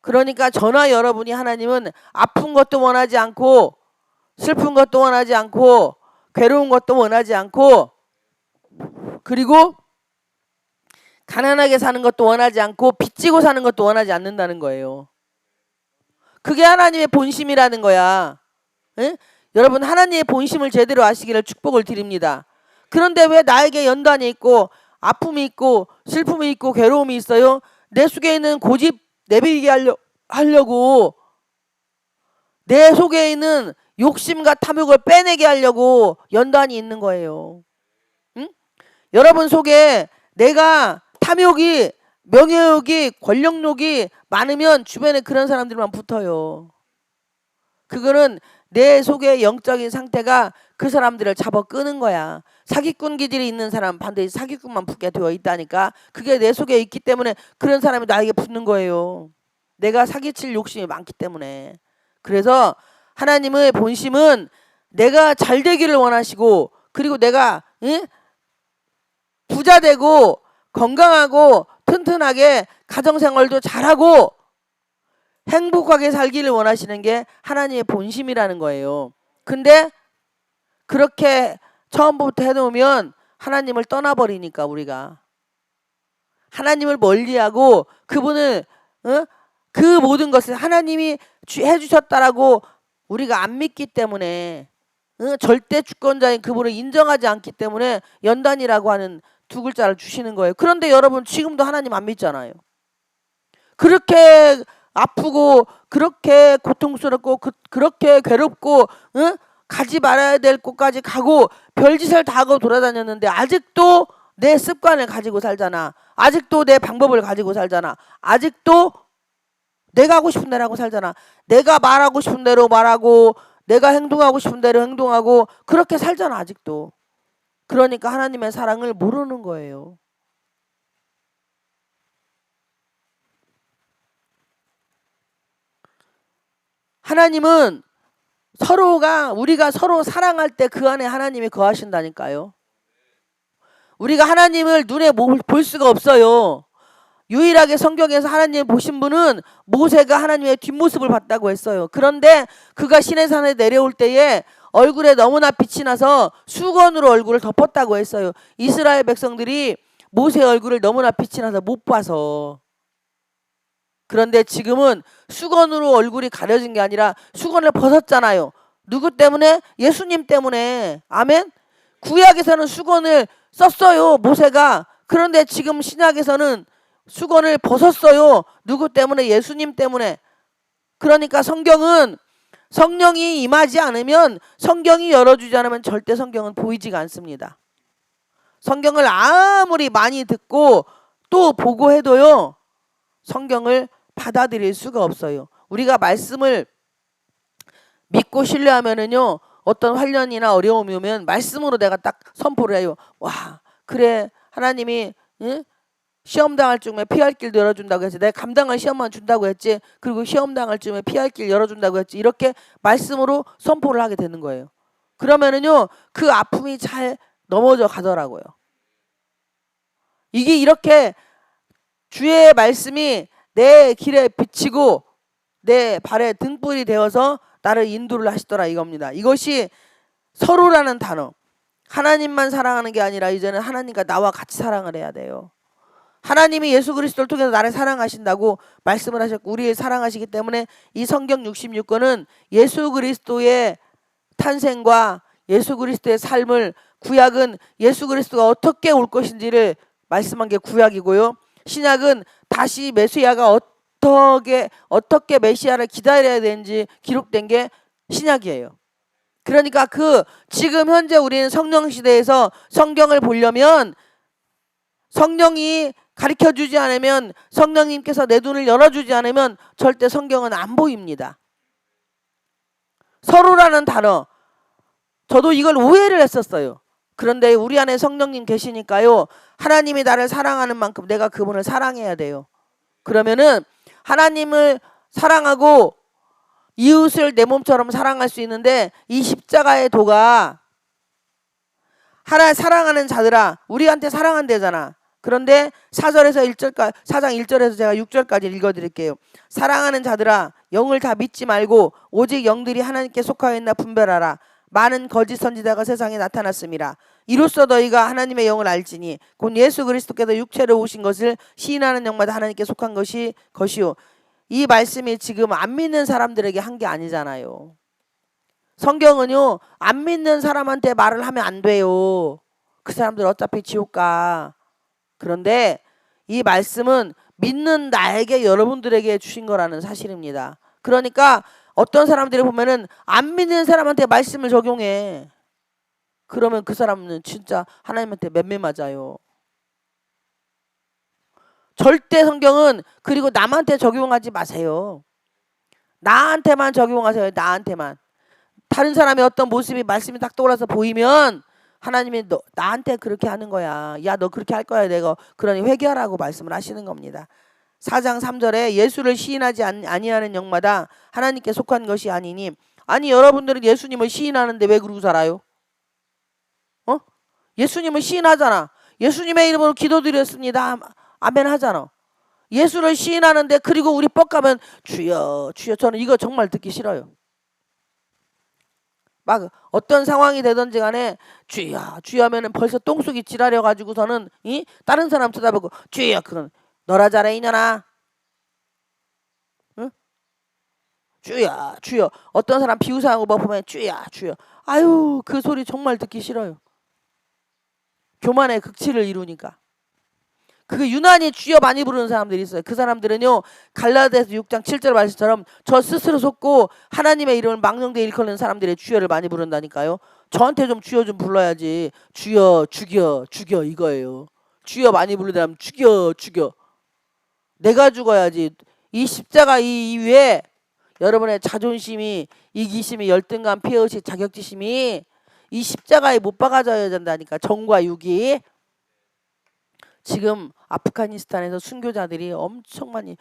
그러니까 저나 여러분이 하나님은 아픈 것도 원하지 않고 슬픈 것도 원하지 않고 괴로운 것도 원하지 않고 그리고 가난하게 사는 것도 원하지 않고 빚지고 사는 것도 원하지 않는다는 거예요. 그게 하나님의 본심이라는 거야. 에? 여러분 하나님의 본심을 제대로 아시기를 축복을 드립니다. 그런데 왜 나에게 연단이 있고 아픔이 있고 슬픔이 있고 괴로움이 있어요? 내 속에 있는 고집 내비게 하려고 내 속에 있는 욕심과 탐욕을 빼내게 하려고 연단이 있는 거예요. 응? 여러분 속에 내가 탐욕이 명예욕이 권력욕이 많으면 주변에 그런 사람들만 붙어요. 그거는 내 속의 영적인 상태가 그 사람들을 잡아 끄는 거야. 사기꾼 기질이 있는 사람 반드시 사기꾼만 붙게 되어 있다니까. 그게 내 속에 있기 때문에 그런 사람이 나에게 붙는 거예요. 내가 사기칠 욕심이 많기 때문에. 그래서 하나님의 본심은 내가 잘 되기를 원하시고, 그리고 내가 부자 되고 건강하고 튼튼하게 가정생활도 잘하고 행복하게 살기를 원하시는 게 하나님의 본심이라는 거예요. 근데 그렇게 처음부터 해놓으면 하나님을 떠나버리니까, 우리가 하나님을 멀리하고 그분을 그 모든 것을 하나님이 해주셨다라고 우리가 안 믿기 때문에, 절대 주권자인 그분을 인정하지 않기 때문에 연단이라고 하는 두 글자를 주시는 거예요. 그런데 여러분 지금도 하나님 안 믿잖아요. 그렇게 아프고 그렇게 고통스럽고 그렇게 괴롭고 가지 말아야 될 곳까지 가고 별짓을 다 하고 돌아다녔는데 아직도 내 습관을 가지고 살잖아. 아직도 내 방법을 가지고 살잖아. 아직도 내가 하고 싶은 대로 하고 살잖아. 내가 말하고 싶은 대로 말하고 내가 행동하고 싶은 대로 행동하고 그렇게 살잖아, 아직도. 그러니까 하나님의 사랑을 모르는 거예요. 하나님은 우리가 서로 사랑할 때 그 안에 하나님이 거하신다니까요. 우리가 하나님을 눈에 볼 수가 없어요. 유일하게 성경에서 하나님 보신 분은 모세가 하나님의 뒷모습을 봤다고 했어요. 그런데 그가 시내산에 내려올 때에 얼굴에 너무나 빛이 나서 수건으로 얼굴을 덮었다고 했어요. 이스라엘 백성들이 모세의 얼굴을 너무나 빛이 나서 못 봐서. 그런데 지금은 수건으로 얼굴이 가려진 게 아니라 수건을 벗었잖아요. 누구 때문에? 예수님 때문에. 아멘. 구약에서는 수건을 썼어요, 모세가. 그런데 지금 신약에서는 수건을 벗었어요. 누구 때문에? 예수님 때문에. 그러니까 성경은 성령이 임하지 않으면, 성경이 열어주지 않으면 절대 성경은 보이지가 않습니다. 성경을 아무리 많이 듣고 또 보고 해도요, 성경을 받아들일 수가 없어요. 우리가 말씀을 믿고 신뢰하면은요, 어떤 환난이나 어려움이 오면 말씀으로 내가 딱 선포를 해요. 와, 그래, 하나님이 시험 당할 쯤에 피할 길 열어준다고 했지. 내가 감당할 시험만 준다고 했지. 그리고 시험 당할 쯤에 피할 길 열어준다고 했지. 이렇게 말씀으로 선포를 하게 되는 거예요. 그러면은요, 그 아픔이 잘 넘어져 가더라고요. 이게 이렇게 주의 말씀이 내 길에 비치고 내 발에 등불이 되어서 나를 인도를 하시더라, 이겁니다. 이것이 서로라는 단어. 하나님만 사랑하는 게 아니라 이제는 하나님과 나와 같이 사랑을 해야 돼요. 하나님이 예수 그리스도를 통해서 나를 사랑하신다고 말씀을 하셨고 우리를 사랑하시기 때문에 이 성경 66권은 예수 그리스도의 탄생과 예수 그리스도의 삶을, 구약은 예수 그리스도가 어떻게 올 것인지를 말씀한 게 구약이고요. 신약은 다시 메시아가 어떻게 메시아를 기다려야 되는지 기록된 게 신약이에요. 그러니까 지금 현재 우리는 성령 시대에서 성경을 보려면 성령이 가르쳐주지 않으면, 성령님께서 내 눈을 열어주지 않으면 절대 성경은 안 보입니다. 서로라는 단어, 저도 이걸 오해를 했었어요. 그런데 우리 안에 성령님 계시니까요, 하나님이 나를 사랑하는 만큼 내가 그분을 사랑해야 돼요. 그러면은 하나님을 사랑하고 이웃을 내 몸처럼 사랑할 수 있는데, 이 십자가의 도가 하나 사랑하는 자들아, 우리한테 사랑한대잖아. 그런데 4장 1절에서 제가 6절까지 읽어드릴게요. 사랑하는 자들아, 영을 다 믿지 말고 오직 영들이 하나님께 속하여 있나 분별하라. 많은 거짓 선지자가 세상에 나타났습니다. 이로써 너희가 하나님의 영을 알지니 곧 예수 그리스도께서 육체로 오신 것을 시인하는 영마다 하나님께 속한 것이요. 이 말씀이 지금 안 믿는 사람들에게 한 게 아니잖아요. 성경은요, 안 믿는 사람한테 말을 하면 안 돼요. 그 사람들 어차피 지옥 가. 그런데 이 말씀은 믿는 나에게, 여러분들에게 주신 거라는 사실입니다. 그러니까 어떤 사람들이 보면은 안 믿는 사람한테 말씀을 적용해. 그러면 그 사람은 진짜 하나님한테 맴매 맞아요. 절대 성경은 그리고 남한테 적용하지 마세요. 나한테만 적용하세요. 나한테만. 다른 사람의 어떤 모습이 말씀이 딱 떠올라서 보이면 하나님이 나한테 그렇게 하는 거야. 야, 너 그렇게 할 거야. 내가 그러니 회개하라고 말씀을 하시는 겁니다. 4장 3절에 예수를 시인하지 아니하는 영마다 하나님께 속한 것이 아니니. 아니 여러분들은 예수님을 시인하는데 왜 그러고 살아요? 예수님을 시인하잖아. 예수님의 이름으로 기도드렸습니다. 아멘 하잖아. 예수를 시인하는데 그리고 우리 뻑가면 주여 주여. 저는 이거 정말 듣기 싫어요. 막 어떤 상황이 되든지 간에 주여 주여 하면은 벌써 똥속이 지랄려 가지고서는 다른 사람 쳐다보고 주여 그건 너라 잘해 이년아. 응? 주여 주여. 어떤 사람 비우상하고 뭐 보면 주여 주여. 아유 그 소리 정말 듣기 싫어요. 교만의 극치를 이루니까. 그게 유난히 주여 많이 부르는 사람들이 있어요. 그 사람들은요 갈라디아서 6장 7절 말씀처럼 저 스스로 속고 하나님의 이름을 망령되이 일컫는 사람들의 주여를 많이 부른다니까요. 저한테 좀 주여 좀 불러야지. 주여 죽여 죽여 이거예요. 주여 많이 부르면 죽여 죽여. 내가 죽어야지. 이 십자가 이 위에 여러분의 자존심이 이기심이 열등감 피해의식 자격지심이 이 십자가에 못 박아져야 된다니까. 정과 육이. 지금 아프가니스탄에서 순교자들이 엄청 많이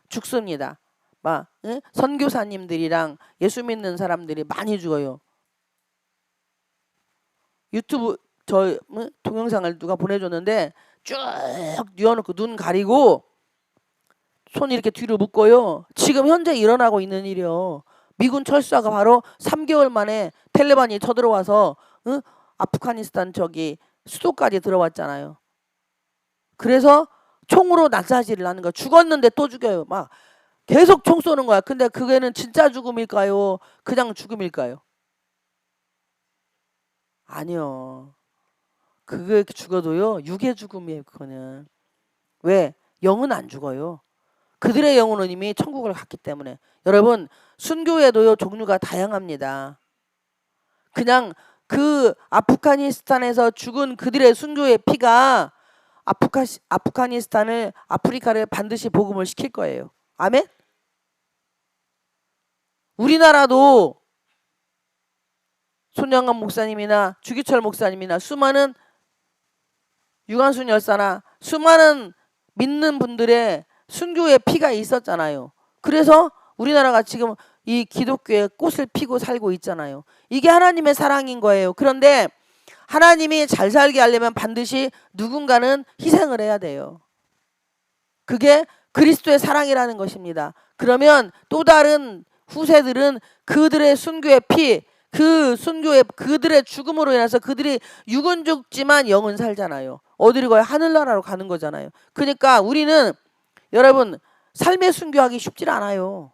죽습니다. 막 선교사님들이랑 예수 믿는 사람들이 많이 죽어요. 유튜브 저 동영상을 누가 보내줬는데 쭉 뉘어놓고 눈 가리고 손 이렇게 뒤로 묶어요. 지금 현재 일어나고 있는 일이요. 미군 철수하가 바로 3개월 만에 텔레반이 쳐들어와서 아프가니스탄 저기 수도까지 들어왔잖아요. 그래서 총으로 납사질을 하는 거야. 죽었는데 또 죽여요. 막 계속 총 쏘는 거야. 근데 그게는 진짜 죽음일까요? 그냥 죽음일까요? 아니요. 그게 죽어도요. 육의 죽음이에요. 그거는. 왜? 영은 안 죽어요. 그들의 영혼은 이미 천국을 갔기 때문에. 여러분 순교에도요 종류가 다양합니다. 그냥 그 아프가니스탄에서 죽은 그들의 순교의 피가 아프가니스탄을 아프리카를 반드시 복음을 시킬 거예요. 아멘? 우리나라도 손영감 목사님이나 주기철 목사님이나 수많은 유관순 열사나 수많은 믿는 분들의 순교의 피가 있었잖아요. 그래서 우리나라가 지금 이 기독교의 꽃을 피고 살고 있잖아요. 이게 하나님의 사랑인 거예요. 그런데 하나님이 잘 살게 하려면 반드시 누군가는 희생을 해야 돼요. 그게 그리스도의 사랑이라는 것입니다. 그러면 또 다른 후세들은 그들의 순교의 피, 그 순교의 그들의 죽음으로 인해서 그들이 육은 죽지만 영은 살잖아요. 어디로 가요? 하늘나라로 가는 거잖아요. 그러니까 우리는 여러분 삶의 순교하기 쉽지 않아요.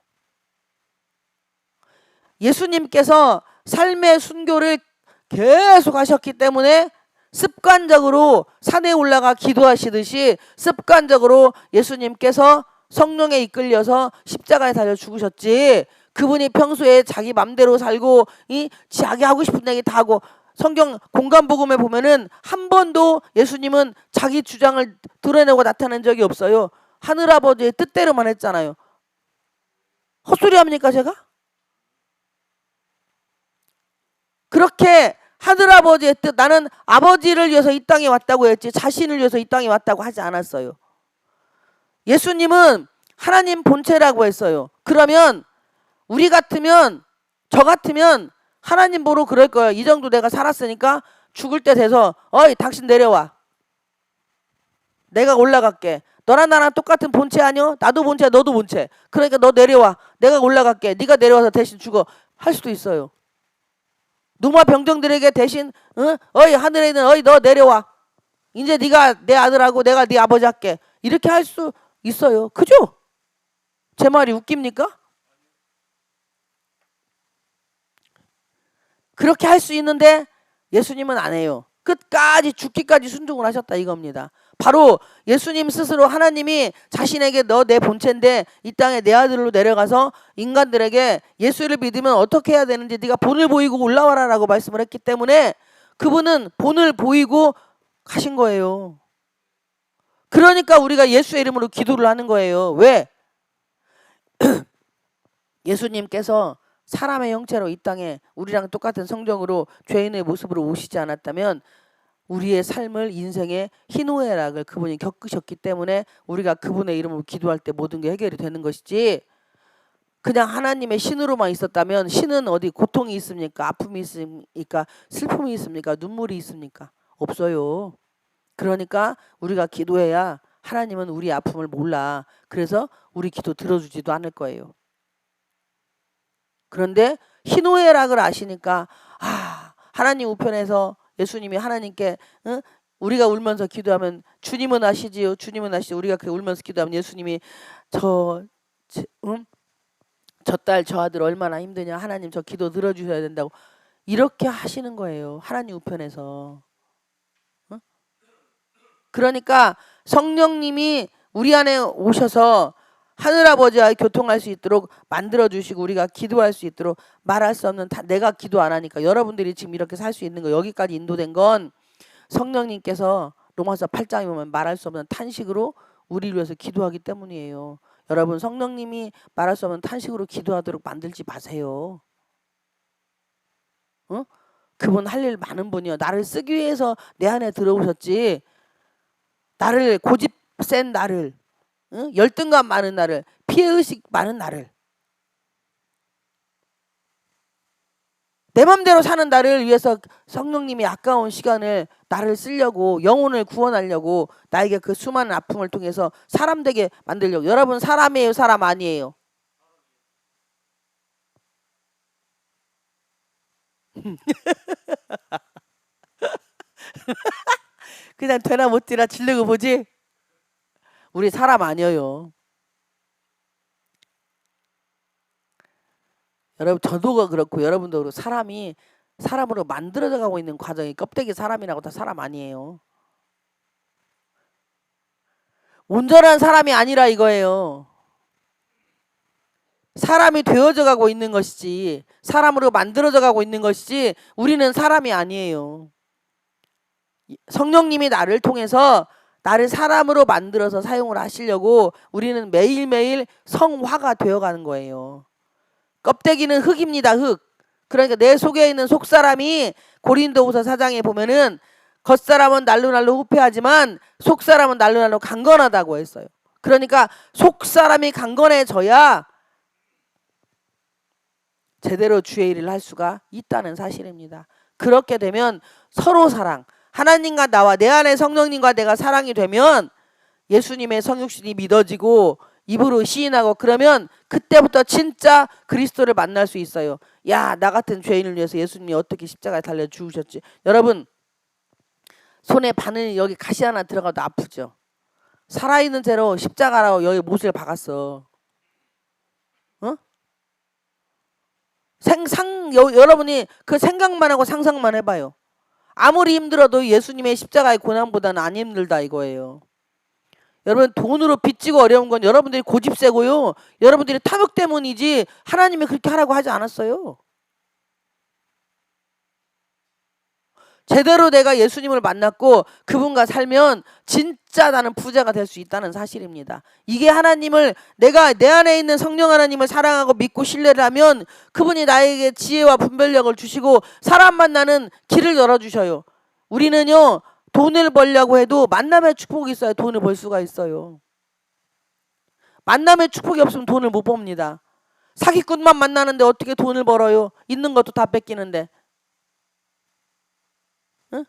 예수님께서 삶의 순교를 계속 하셨기 때문에 습관적으로 산에 올라가 기도하시듯이 습관적으로 예수님께서 성령에 이끌려서 십자가에 달려 죽으셨지. 그분이 평소에 자기 맘대로 살고 자기 하고 싶은 얘기 다 하고 성경 공간복음에 보면은 한 번도 예수님은 자기 주장을 드러내고 나타낸 적이 없어요. 하늘아버지의 뜻대로만 했잖아요. 헛소리 합니까 제가? 그렇게 하늘아버지의 뜻, 나는 아버지를 위해서 이 땅에 왔다고 했지 자신을 위해서 이 땅에 왔다고 하지 않았어요. 예수님은 하나님 본체라고 했어요. 그러면 우리 같으면 저 같으면 하나님 보러 그럴 거예요. 이 정도 내가 살았으니까 죽을 때 돼서 어이 당신 내려와. 내가 올라갈게. 너랑 나랑 똑같은 본체 아니요? 나도 본체야 너도 본체. 그러니까 너 내려와. 내가 올라갈게. 네가 내려와서 대신 죽어. 할 수도 있어요. 노마 병정들에게 대신 어이 하늘에 있는 어이 너 내려와. 이제 네가 내 아들하고 내가 네 아버지 할게. 이렇게 할 수 있어요. 그죠? 제 말이 웃깁니까? 그렇게 할 수 있는데 예수님은 안 해요. 끝까지 죽기까지 순종을 하셨다 이겁니다. 바로 예수님 스스로 하나님이 자신에게 너 내 본체인데 이 땅에 내 아들로 내려가서 인간들에게 예수를 믿으면 어떻게 해야 되는지 네가 본을 보이고 올라와라 라고 말씀을 했기 때문에 그분은 본을 보이고 가신 거예요. 그러니까 우리가 예수의 이름으로 기도를 하는 거예요. 왜? 예수님께서 사람의 형체로 이 땅에 우리랑 똑같은 성정으로 죄인의 모습으로 오시지 않았다면 우리의 삶을 인생의 희노애락을 그분이 겪으셨기 때문에 우리가 그분의 이름으로 기도할 때 모든 게 해결이 되는 것이지, 그냥 하나님의 신으로만 있었다면, 신은 어디 고통이 있습니까? 아픔이 있습니까? 슬픔이 있습니까? 눈물이 있습니까? 없어요. 그러니까 우리가 기도해야 하나님은 우리 아픔을 몰라. 그래서 우리 기도 들어주지도 않을 거예요. 그런데 희노애락을 아시니까 하나님 우편에서 예수님이 하나님께 우리가 울면서 기도하면 주님은 아시지요. 주님은 아시죠. 우리가 그 울면서 기도하면 예수님이 저 딸 저 아들 얼마나 힘드냐. 하나님 저 기도 들어주셔야 된다고 이렇게 하시는 거예요. 하나님 우편에서. 그러니까 성령님이 우리 안에 오셔서 하늘아버지와 교통할 수 있도록 만들어주시고 우리가 기도할 수 있도록 말할 수 없는 내가 기도 안 하니까 여러분들이 지금 이렇게 살 수 있는 거, 여기까지 인도된 건 성령님께서 로마서 8장에 보면 말할 수 없는 탄식으로 우리를 위해서 기도하기 때문이에요. 여러분 성령님이 말할 수 없는 탄식으로 기도하도록 만들지 마세요. 그분 할 일 많은 분이요. 나를 쓰기 위해서 내 안에 들어오셨지, 나를 고집 센 나를, 열등감 많은 나를, 피해의식 많은 나를, 내 맘대로 사는 나를 위해서 성령님이 아까운 시간을 나를 쓰려고, 영혼을 구원하려고, 나에게 그 수많은 아픔을 통해서 사람 되게 만들려고. 여러분 사람이에요, 사람 아니에요? 그냥 되나 못 되나 질르고 보지? 우리 사람 아니에요. 여러분 저도 그렇고 여러분도 그렇고 사람이 사람으로 만들어져 가고 있는 과정이 껍데기 사람이라고 다 사람 아니에요. 온전한 사람이 아니라 이거예요. 사람이 되어져 가고 있는 것이지, 사람으로 만들어져 가고 있는 것이지 우리는 사람이 아니에요. 성령님이 나를 통해서 나를 사람으로 만들어서 사용을 하시려고 우리는 매일매일 성화가 되어가는 거예요. 껍데기는 흙입니다. 흙. 그러니까 내 속에 있는 속사람이 고린도후서 4장에 보면은 겉사람은 날로날로 후패하지만 속사람은 날로날로 강건하다고 했어요. 그러니까 속사람이 강건해져야 제대로 주의 일을 할 수가 있다는 사실입니다. 그렇게 되면 서로 사랑, 하나님과 나와 내 안에 성령님과 내가 사랑이 되면 예수님의 성육신이 믿어지고 입으로 시인하고 그러면 그때부터 진짜 그리스도를 만날 수 있어요. 야, 나 같은 죄인을 위해서 예수님이 어떻게 십자가에 달려 죽으셨지. 여러분 손에 바늘 여기 가시 하나 들어가도 아프죠. 살아있는 채로 십자가라고 여기 못을 박았어. 여러분이 그 생각만 하고 상상만 해봐요. 아무리 힘들어도 예수님의 십자가의 고난보다는 안 힘들다 이거예요. 여러분 돈으로 빚지고 어려운 건 여러분들이 고집 세고요. 여러분들이 탐욕 때문이지 하나님이 그렇게 하라고 하지 않았어요. 제대로 내가 예수님을 만났고 그분과 살면 진짜 나는 부자가 될 수 있다는 사실입니다. 이게 하나님을, 내가 내 안에 있는 성령 하나님을 사랑하고 믿고 신뢰를 하면 그분이 나에게 지혜와 분별력을 주시고 사람 만나는 길을 열어주셔요. 우리는요 돈을 벌려고 해도 만남의 축복이 있어야 돈을 벌 수가 있어요. 만남의 축복이 없으면 돈을 못 법니다. 사기꾼만 만나는데 어떻게 돈을 벌어요? 있는 것도 다 뺏기는데. 응?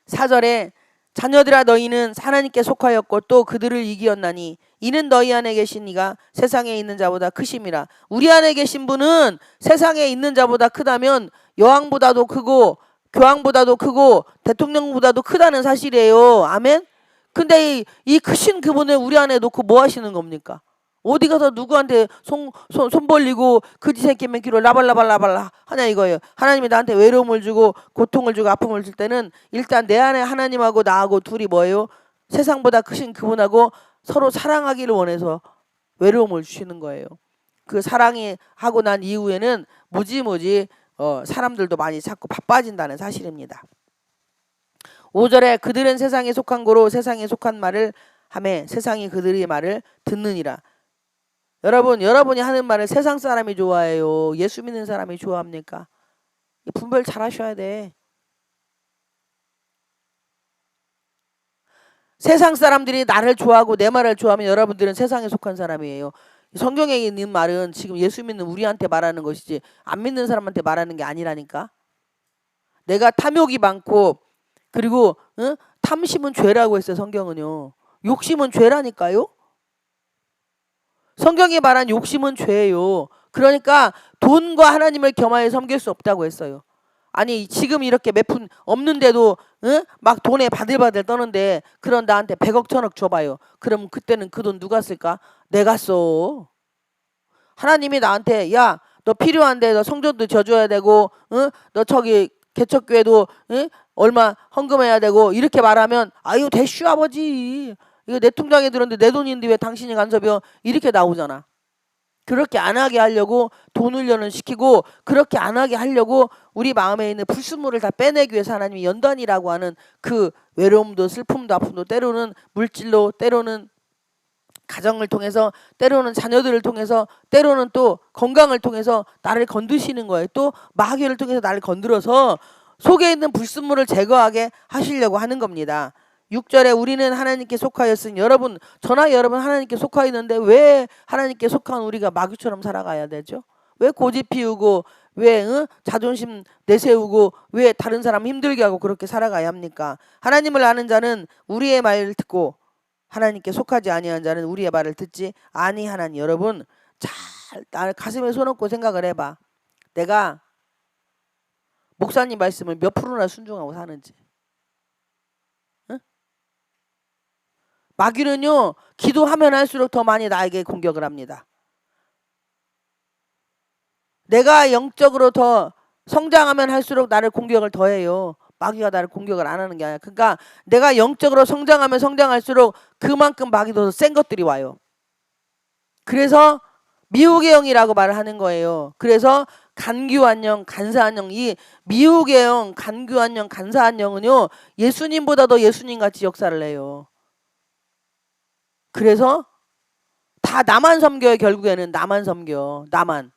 4절에 자녀들아 너희는 하나님께 속하였고 또 그들을 이기었나니 이는 너희 안에 계신 이가 세상에 있는 자보다 크심이라. 우리 안에 계신 분은 세상에 있는 자보다 크다면 여왕보다도 크고 교황보다도 크고 대통령보다도 크다는 사실이에요. 아멘. 근데 이 크신 그분을 우리 안에 놓고 뭐 하시는 겁니까? 어디 가서 누구한테 손 벌리고 그지 새끼 맨키로 라발라발라발라 하냐 이거예요. 하나님이 나한테 외로움을 주고 고통을 주고 아픔을 줄 때는 일단 내 안에 하나님하고 나하고 둘이 뭐예요? 세상보다 크신 그분하고 서로 사랑하기를 원해서 외로움을 주시는 거예요. 그 사랑이 하고 난 이후에는 무지무지 사람들도 많이 찾고 바빠진다는 사실입니다. 5절에 그들은 세상에 속한 고로 세상에 속한 말을 하매 세상이 그들의 말을 듣느니라. 여러분이 하는 말을 세상 사람이 좋아해요? 예수 믿는 사람이 좋아합니까? 분별 잘 하셔야 돼. 세상 사람들이 나를 좋아하고 내 말을 좋아하면 여러분들은 세상에 속한 사람이에요. 성경에 있는 말은 지금 예수 믿는 우리한테 말하는 것이지 안 믿는 사람한테 말하는 게 아니라니까. 내가 탐욕이 많고 그리고 탐심은 죄라고 했어요. 성경은요. 욕심은 죄라니까요. 성경이 말한 욕심은 죄예요. 그러니까 돈과 하나님을 겸하여 섬길 수 없다고 했어요. 아니 지금 이렇게 몇 푼 없는데도 막 돈에 바들바들 떠는데 그런 나한테 100억 1000억 줘봐요. 그럼 그때는 그 돈 누가 쓸까? 내가 써. 하나님이 나한테 야 너 필요한데 너 성전도 져줘야 되고 너 저기 개척교회도 얼마 헌금해야 되고 이렇게 말하면 아유 대슈 아버지 이거 내 통장에 들었는데 내 돈인데 왜 당신이 간섭이요? 이렇게 나오잖아. 그렇게 안 하게 하려고 돈 훈련을 시키고 그렇게 안 하게 하려고 우리 마음에 있는 불순물을 다 빼내기 위해서 하나님이 연단이라고 하는 그 외로움도 슬픔도 아픔도 때로는 물질로 때로는 가정을 통해서 때로는 자녀들을 통해서 때로는 또 건강을 통해서 나를 건드시는 거예요. 또 마귀를 통해서 나를 건드려서 속에 있는 불순물을 제거하게 하시려고 하는 겁니다. 6절에 우리는 하나님께 속하였으니 저나 여러분 하나님께 속하 있는데 왜 하나님께 속한 우리가 마귀처럼 살아가야 되죠? 왜 고집 피우고 왜 자존심 내세우고 왜 다른 사람 힘들게 하고 그렇게 살아가야 합니까? 하나님을 아는 자는 우리의 말을 듣고 하나님께 속하지 아니한 자는 우리의 말을 듣지 아니하나니. 여러분 잘 나를 가슴에 손 얹고 생각을 해봐. 내가 목사님 말씀을 몇 프로나 순종하고 사는지. 마귀는요 기도하면 할수록 더 많이 나에게 공격을 합니다. 내가 영적으로 더 성장하면 할수록 나를 공격을 더 해요. 마귀가 나를 공격을 안 하는 게 아니라. 그러니까 내가 영적으로 성장하면 성장할수록 그만큼 마귀도 더 센 것들이 와요. 그래서 미혹의 영이라고 말을 하는 거예요. 그래서 간교한 영, 간사한 영, 이 미혹의 영, 간교한 영, 간사한 영은요 예수님보다 더 예수님같이 역사를 해요. 그래서 다 나만 섬겨요. 결국에는 나만 섬겨. 나만.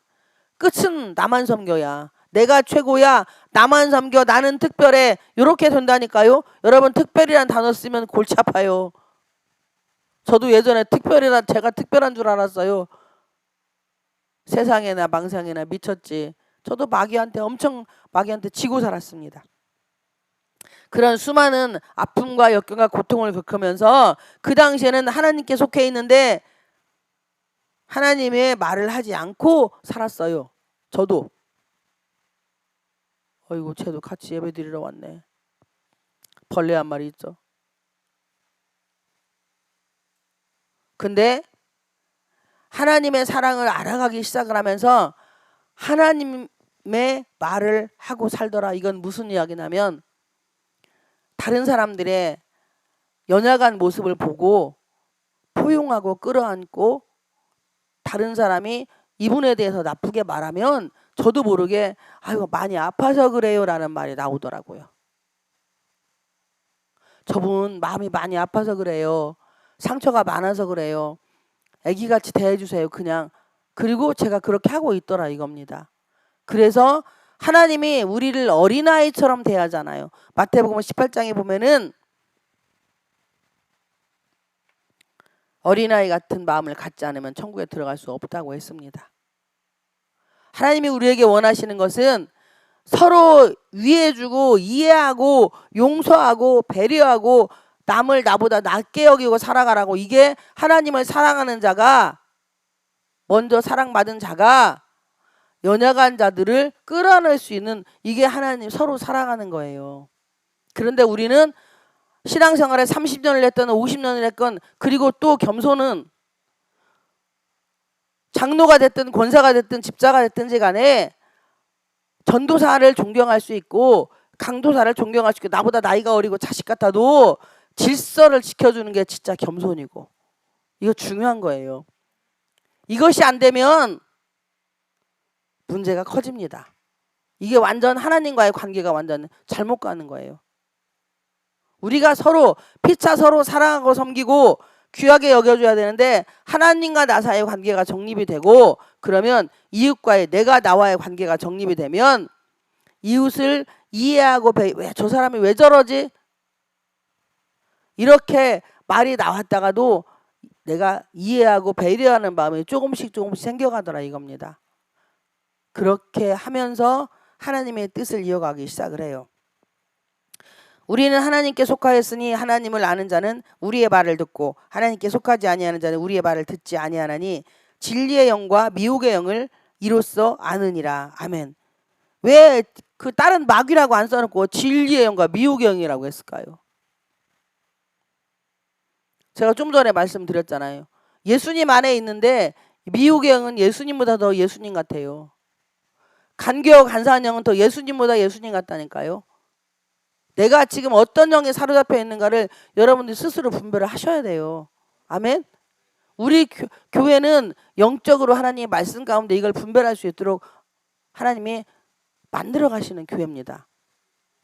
끝은 나만 섬겨야. 내가 최고야. 나만 섬겨. 나는 특별해. 이렇게 된다니까요. 여러분 특별이란 단어 쓰면 골치 아파요. 저도 예전에 제가 특별한 줄 알았어요. 세상에나 망상에나 미쳤지. 저도 마귀한테 지고 살았습니다. 그런 수많은 아픔과 역경과 고통을 겪으면서 그 당시에는 하나님께 속해 있는데 하나님의 말을 하지 않고 살았어요. 저도. 어이구 쟤도 같이 예배 드리러 왔네. 벌레 한 마리 있죠. 근데 하나님의 사랑을 알아가기 시작을 하면서 하나님의 말을 하고 살더라. 이건 무슨 이야기냐면 다른 사람들의 연약한 모습을 보고 포용하고 끌어안고 다른 사람이 이분에 대해서 나쁘게 말하면 저도 모르게 아유 많이 아파서 그래요 라는 말이 나오더라고요. 저분 마음이 많이 아파서 그래요. 상처가 많아서 그래요. 애기같이 대해주세요. 그냥. 그리고 제가 그렇게 하고 있더라 이겁니다. 그래서 하나님이 우리를 어린아이처럼 대하잖아요. 마태복음 18장에 보면은 어린아이 같은 마음을 갖지 않으면 천국에 들어갈 수 없다고 했습니다. 하나님이 우리에게 원하시는 것은 서로 위해주고 이해하고 용서하고 배려하고 남을 나보다 낮게 여기고 살아가라고. 이게 하나님을 사랑하는 자가 먼저 사랑받은 자가 연약한 자들을 끌어낼 수 있는 이게 하나님 서로 사랑하는 거예요. 그런데 우리는 신앙생활에 30년을 했든 50년을 했건 그리고 또 겸손은 장로가 됐든 권사가 됐든 집사가 됐든지 간에 전도사를 존경할 수 있고 강도사를 존경할 수 있고 나보다 나이가 어리고 자식 같아도 질서를 지켜주는 게 진짜 겸손이고 이거 중요한 거예요. 이것이 안 되면 문제가 커집니다. 이게 완전 하나님과의 관계가 완전 잘못 가는 거예요. 우리가 서로 피차 서로 사랑하고 섬기고 귀하게 여겨줘야 되는데 하나님과 나 사이의 관계가 정립이 되고 그러면 이웃과의 내가 나와의 관계가 정립이 되면 이웃을 이해하고 왜 저 사람이 왜 저러지? 이렇게 말이 나왔다가도 내가 이해하고 배려하는 마음이 조금씩 생겨가더라 이겁니다. 그렇게 하면서 하나님의 뜻을 이어가기 시작을 해요. 우리는 하나님께 속하였으니 하나님을 아는 자는 우리의 말을 듣고 하나님께 속하지 아니하는 자는 우리의 말을 듣지 아니하나니 진리의 영과 미혹의 영을 이로써 아느니라. 아멘. 왜 그 다른 마귀라고 안 써놓고 진리의 영과 미혹의 영이라고 했을까요? 제가 좀 전에 말씀드렸잖아요. 예수님 안에 있는데 미혹의 영은 예수님보다 더 예수님 같아요. 간교와 간사한 영은 더 예수님보다 예수님 같다니까요. 내가 지금 어떤 영에 사로잡혀 있는가를 여러분들이 스스로 분별을 하셔야 돼요. 아멘. 우리 교회는 영적으로 하나님의 말씀 가운데 이걸 분별할 수 있도록 하나님이 만들어 가시는 교회입니다.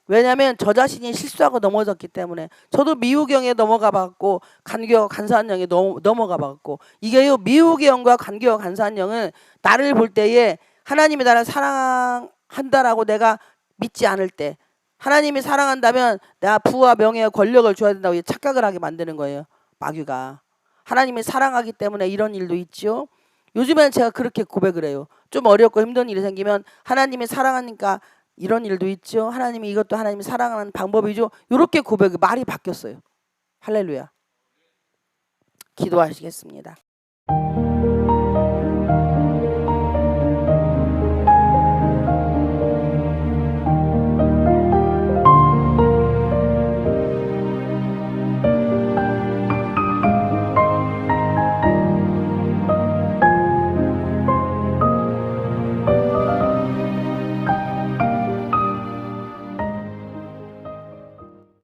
왜냐하면 저 자신이 실수하고 넘어졌기 때문에 저도 미혹영에 넘어가 봤고 간교와 간사한 영에 넘어가 봤고 이게요 미혹의 영과 간교와 간사한 영은 나를 볼 때에 하나님이 나를 사랑한다라고 내가 믿지 않을 때 하나님이 사랑한다면 내가 부와 명예와 권력을 줘야 된다고 착각을 하게 만드는 거예요. 마귀가. 하나님이 사랑하기 때문에 이런 일도 있죠. 요즘에는 제가 그렇게 고백을 해요. 좀 어렵고 힘든 일이 생기면 하나님이 사랑하니까 이런 일도 있죠. 하나님이 이것도 하나님이 사랑하는 방법이죠. 이렇게 고백이 말이 바뀌었어요. 할렐루야. 기도하시겠습니다.